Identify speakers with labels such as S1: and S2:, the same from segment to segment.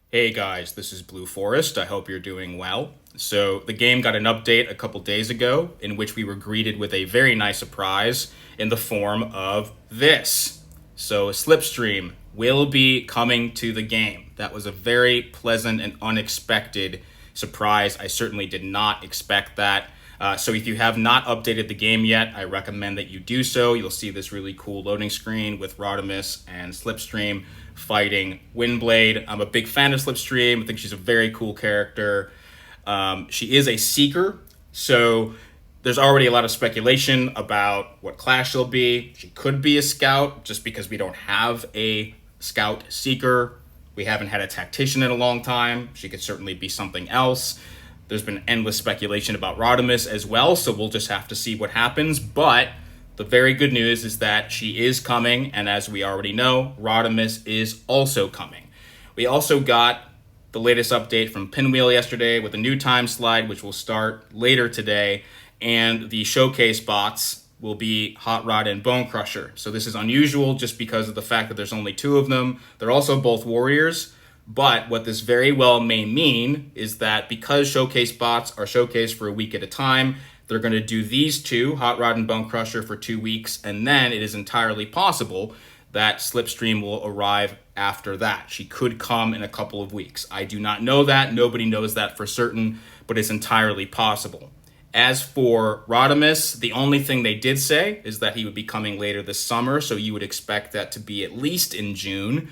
S1: Hey guys, this is Blue Forest. I hope you're doing well. So, the game got an update a couple days ago in which we were greeted with a very nice surprise in the form of this. So, Slipstream will be coming to the game. That was a very pleasant and unexpected surprise. I certainly did not expect that. So, if you have not updated the game yet, I recommend that you do so. You'll see this really cool loading screen with Rodimus and Slipstream fighting Windblade. I'm a big fan of Slipstream. I think she's a very cool character. She is a Seeker, so there's already a lot of speculation about what class she'll be. She could be a Scout, just because we don't have a Scout Seeker. We haven't had a Tactician in a long time. She could certainly be something else. There's been endless speculation about Rodimus as well, so we'll just have to see what happens. But the very good news is that she is coming, and as we already know, Rodimus is also coming. We also got the latest update from Pinwheel yesterday with a new time slide, which will start later today, and the showcase bots will be Hot Rod and Bone Crusher. So this is unusual just because of the fact that there's only two of them. They're also both warriors, but what this very well may mean is that because showcase bots are showcased for a week at a time, they're going to do these two, Hot Rod and Bone Crusher, for 2 weeks, and then it is entirely possible that Slipstream will arrive after that. She could come in a couple of weeks. I do not know that. Nobody knows that for certain, but it's entirely possible. As for Rodimus, the only thing they did say is that he would be coming later this summer, so you would expect that to be at least in June.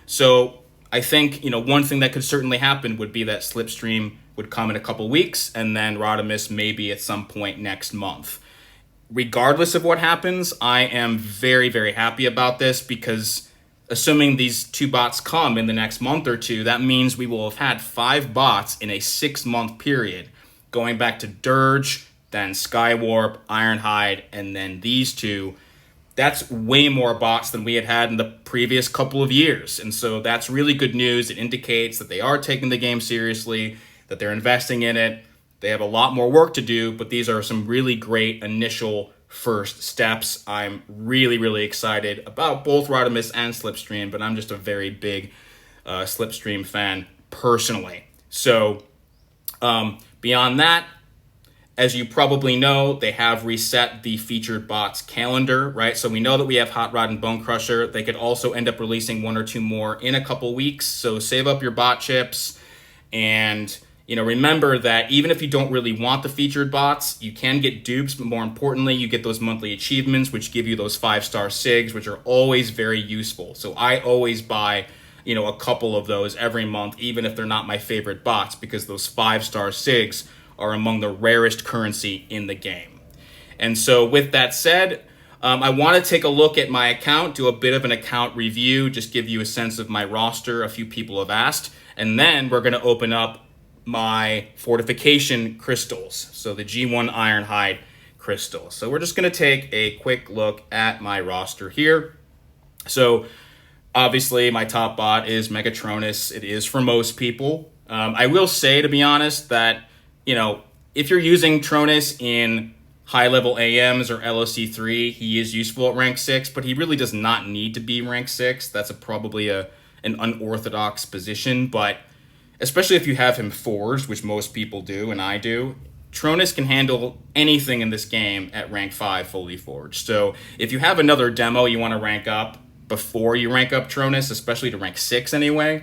S1: So I think, one thing that could certainly happen would be that Slipstream would come in a couple weeks, and then Rodimus maybe at some point next month. Regardless of what happens, I am very, very happy about this because assuming these two bots come in the next month or two, that means we will have had 5 bots in a 6-month period, going back to Dirge, then Skywarp, Ironhide, and then these two. That's way more bots than we had in the previous couple of years. And so that's really good news. It indicates that they are taking the game seriously, that they're investing in it. They have a lot more work to do, but these are some really great initial first steps. I'm really, really excited about both Rodimus and Slipstream, but I'm just a very big Slipstream fan personally. So beyond that, as you probably know, they have reset the featured bots calendar, right? So we know that we have Hot Rod and Bone Crusher. They could also end up releasing 1 or 2 more in a couple weeks. So save up your bot chips and remember that even if you don't really want the featured bots, you can get dupes, but more importantly, you get those monthly achievements, which give you those 5-star SIGs, which are always very useful. So I always buy, a couple of those every month, even if they're not my favorite bots, because those 5-star SIGs are among the rarest currency in the game. And so with that said, I want to take a look at my account, do a bit of an account review, just give you a sense of my roster. A few people have asked. And then we're going to open up my fortification crystals, so the G1 Ironhide crystal. So we're just going to take a quick look at my roster here. So obviously my top bot is Megatronus. It is for most people. I will say, to be honest, that if you're using Tronus in high-level AMs or LOC3, he is useful at rank 6, but he really does not need to be rank 6. That's probably an unorthodox position, but especially if you have him forged, which most people do, and I do, Tronus can handle anything in this game at rank 5 fully forged. So if you have another demo you want to rank up before you rank up Tronus, especially to rank 6 anyway,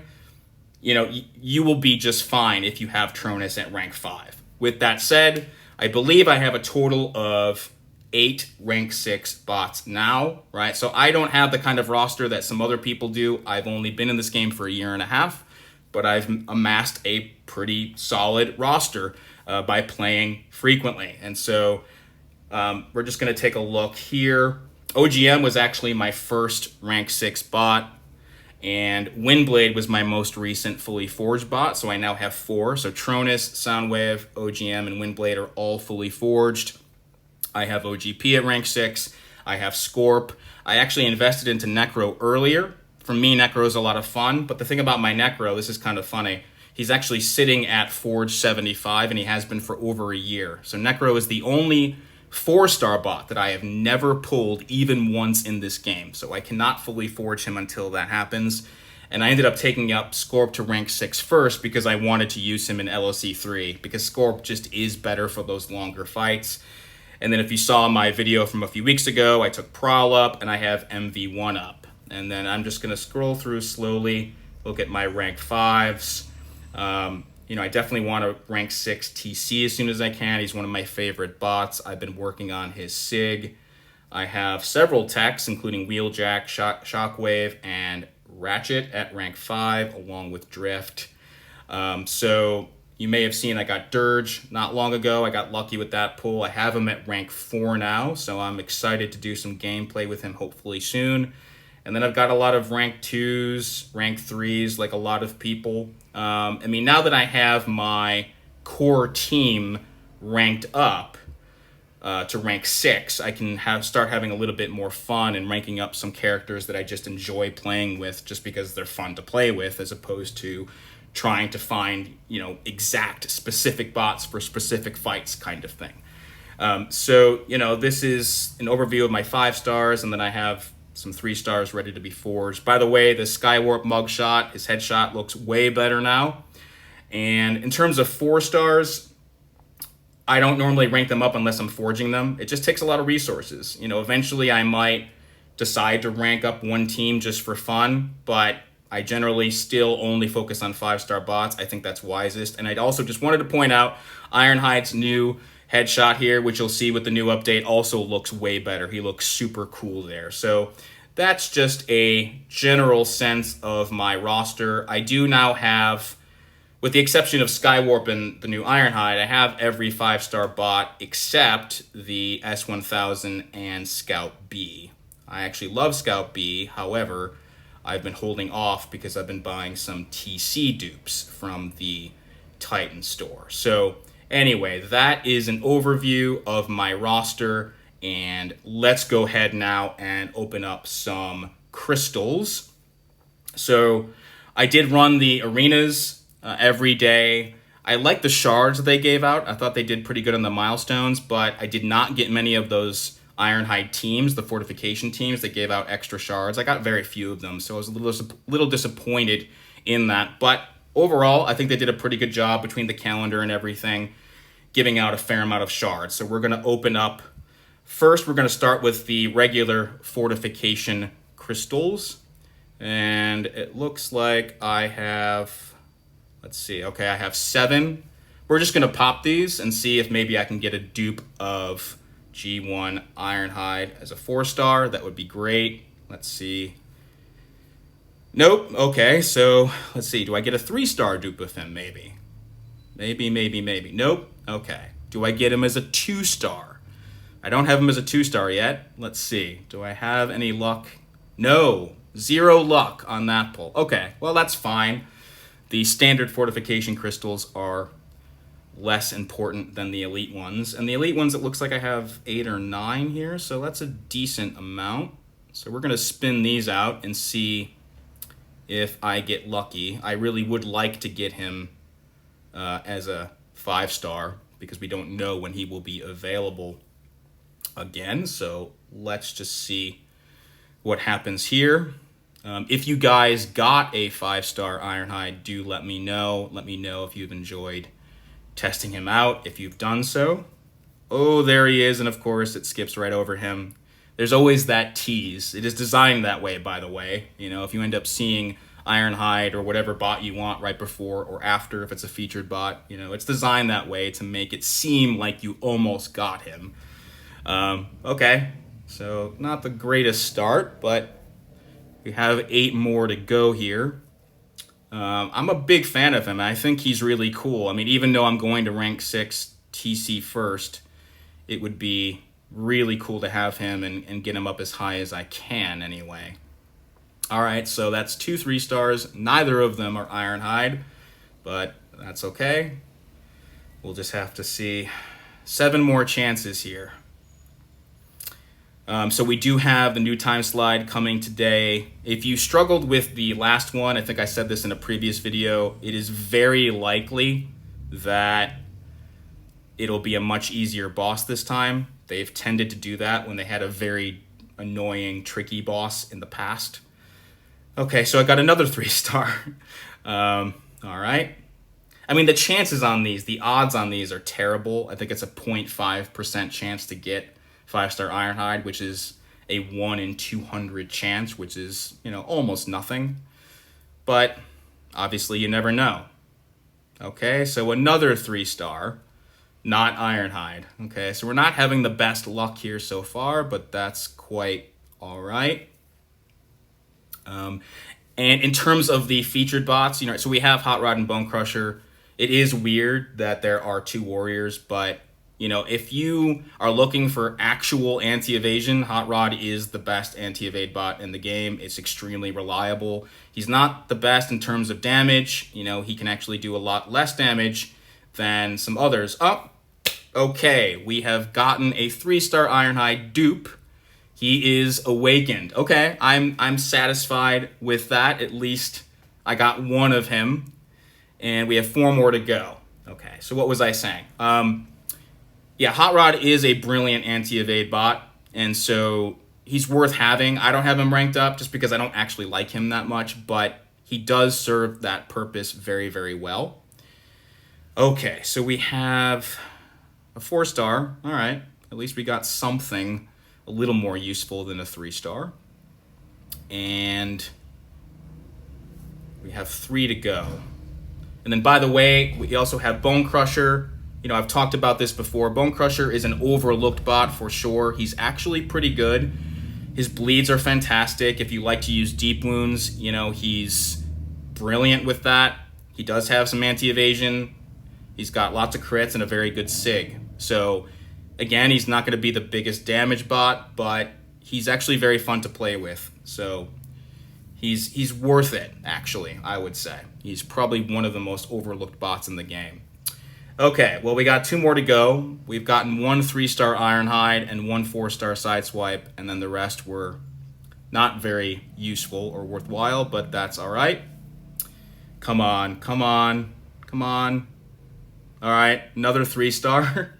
S1: you will be just fine if you have Tronus at rank 5. With that said, I believe I have a total of 8 rank 6 bots now, right? So I don't have the kind of roster that some other people do. I've only been in this game for a year and a half, but I've amassed a pretty solid roster by playing frequently. And so we're just going to take a look here. OGM was actually my first rank 6 bot, and Windblade was my most recent fully forged bot, so I now have 4. So Tronus, Soundwave, OGM, and Windblade are all fully forged. I have OGP at rank 6. I have Scorp. I actually invested into Necro earlier. For me, Necro is a lot of fun, but the thing about my Necro, this is kind of funny, he's actually sitting at Forge 75, and he has been for over a year. So Necro is the only 4-star bot that I have never pulled even once in this game. So I cannot fully forge him until that happens. And I ended up taking up Scorp to rank 6 first because I wanted to use him in LOC 3 because Scorp just is better for those longer fights. And then if you saw my video from a few weeks ago, I took Prowl up and I have MV1 up. And then I'm just going to scroll through slowly, look at my rank 5s. I definitely want to rank 6 TC as soon as I can. He's one of my favorite bots. I've been working on his SIG. I have several techs, including Wheeljack, Shockwave, and Ratchet at rank 5, along with Drift. So you may have seen I got Dirge not long ago. I got lucky with that pull. I have him at rank 4 now, so I'm excited to do some gameplay with him hopefully soon. And then I've got a lot of rank 2s, rank 3s, like a lot of people. Now that I have my core team ranked up to rank 6, I can start having a little bit more fun and ranking up some characters that I just enjoy playing with just because they're fun to play with, as opposed to trying to find, exact specific bots for specific fights kind of thing. This is an overview of my 5 stars, and then I have some 3 stars ready to be forged. By the way, the Skywarp mugshot, his headshot looks way better now. And in terms of 4 stars, I don't normally rank them up unless I'm forging them. It just takes a lot of resources. Eventually I might decide to rank up one team just for fun, but I generally still only focus on 5-star bots. I think that's wisest. And I also just wanted to point out Ironhide's new headshot here, which you'll see with the new update, also looks way better. He looks super cool there. So that's just a general sense of my roster. I do now have, with the exception of Skywarp and the new Ironhide, I have every 5-star bot except the S1000 and Scout B. I actually love Scout B, however, I've been holding off because I've been buying some TC dupes from the Titan store. So anyway, that is an overview of my roster, and let's go ahead now and open up some crystals. So I did run the arenas every day. I like the shards they gave out. I thought they did pretty good on the milestones, but I did not get many of those Ironhide teams, the fortification teams that gave out extra shards. I got very few of them, so I was a little disappointed in that. But overall, I think they did a pretty good job between the calendar and everything, giving out a fair amount of shards. So we're going to open up. First, we're going to start with the regular fortification crystals. And it looks like I have, let's see, okay, I have 7. We're just going to pop these and see if maybe I can get a dupe of G1 Ironhide as a 4-star. That would be great. Let's see. Nope. Okay, so let's see. Do I get a 3-star dupe of him? Maybe. Nope. Okay. Do I get him as a 2-star? I don't have him as a 2-star yet. Let's see. Do I have any luck? No. 0 luck on that pull. Okay, well, that's fine. The standard fortification crystals are less important than the elite ones. And the elite ones, it looks like I have 8 or 9 here, so that's a decent amount. So we're going to spin these out and see if I get lucky. I really would like to get him as a 5-star because we don't know when he will be available again. So let's just see what happens here. If you guys got a 5-star Ironhide, do let me know. Let me know if you've enjoyed testing him out, if you've done so. Oh, there he is, and of course it skips right over him. There's always that tease. It is designed that way, by the way. If you end up seeing Ironhide or whatever bot you want right before or after, if it's a featured bot, it's designed that way to make it seem like you almost got him. Okay, so not the greatest start, but we have 8 more to go here. I'm a big fan of him. I think he's really cool. Even though I'm going to rank 6 TC first, it would be really cool to have him and get him up as high as I can anyway. All right, so that's 2 3-stars. Neither of them are Ironhide, but that's okay. We'll just have to see. 7 more chances here. So we do have the new time slide coming today. If you struggled with the last one, I think I said this in a previous video, it is very likely that it'll be a much easier boss this time. They've tended to do that when they had a very annoying, tricky boss in the past. Okay, so I got another 3-star. All right. I mean, the chances on these, the odds on these are terrible. I think it's a 0.5% chance to get 5-star Ironhide, which is a 1 in 200 chance, which is, almost nothing. But obviously you never know. Okay, so another 3-star, not Ironhide. Okay, so we're not having the best luck here so far, but that's quite all right. And in terms of the featured bots, so we have Hot Rod and Bone Crusher. It is weird that there are 2 warriors, but if you are looking for actual anti-evasion, Hot Rod is the best anti-evade bot in the game. It's extremely reliable. He's not the best in terms of damage. He can actually do a lot less damage than some others. Oh, okay, we have gotten a 3-star Ironhide dupe. He is awakened. Okay, I'm satisfied with that. At least I got one of him, and we have 4 more to go. Okay, so what was I saying? Yeah, Hot Rod is a brilliant anti-evade bot, and so he's worth having. I don't have him ranked up just because I don't actually like him that much, but he does serve that purpose very, very well. Okay, so we have a 4-star. All right, at least we got something a little more useful than a 3-star. And we have 3 to go. And then, by the way, we also have Bone Crusher. I've talked about this before. Bone Crusher is an overlooked bot for sure. He's actually pretty good. His bleeds are fantastic. If you like to use deep wounds, he's brilliant with that. He does have some anti-evasion. He's got lots of crits and a very good sig. So, again, he's not going to be the biggest damage bot, but he's actually very fun to play with. So he's worth it, actually, I would say. He's probably one of the most overlooked bots in the game. Okay, well, we got 2 more to go. We've gotten 1 3-star Ironhide and 1 4-star Sideswipe, and then the rest were not very useful or worthwhile, but that's all right. Come on, come on, come on. All right, another 3-star.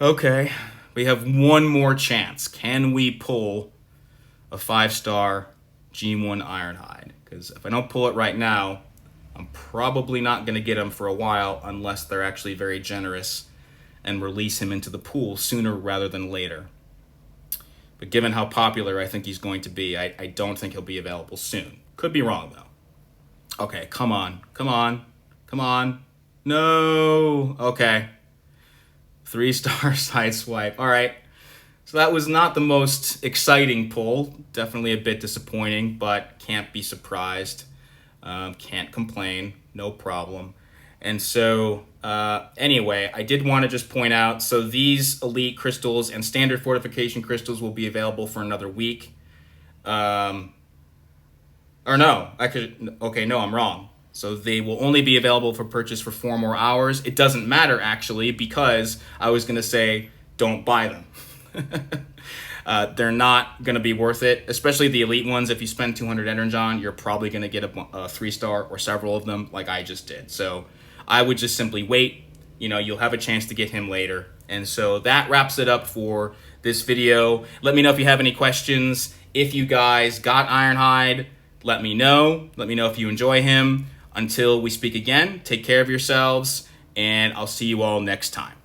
S1: Okay, we have 1 more chance. Can we pull a 5-star G1 Ironhide? Because if I don't pull it right now, I'm probably not going to get him for a while unless they're actually very generous and release him into the pool sooner rather than later. But given how popular I think he's going to be, I don't think he'll be available soon. Could be wrong, though. Okay, come on, come on, come on. No! Okay. 3-star Sideswipe. All right. So that was not the most exciting pull. Definitely a bit disappointing, but can't be surprised. Can't complain. No problem. And so, anyway, I did want to just point out, so these elite crystals and standard fortification crystals will be available for another week. Or no, I'm wrong. So they will only be available for purchase for 4 more hours. It doesn't matter, actually, because I was going to say don't buy them. They're not going to be worth it, especially the elite ones. If you spend 200 energon, you're probably going to get a 3-star or several of them like I just did. So I would just simply wait. You'll have a chance to get him later. And so that wraps it up for this video. Let me know if you have any questions. If you guys got Ironhide, let me know. Let me know if you enjoy him. Until we speak again, take care of yourselves, and I'll see you all next time.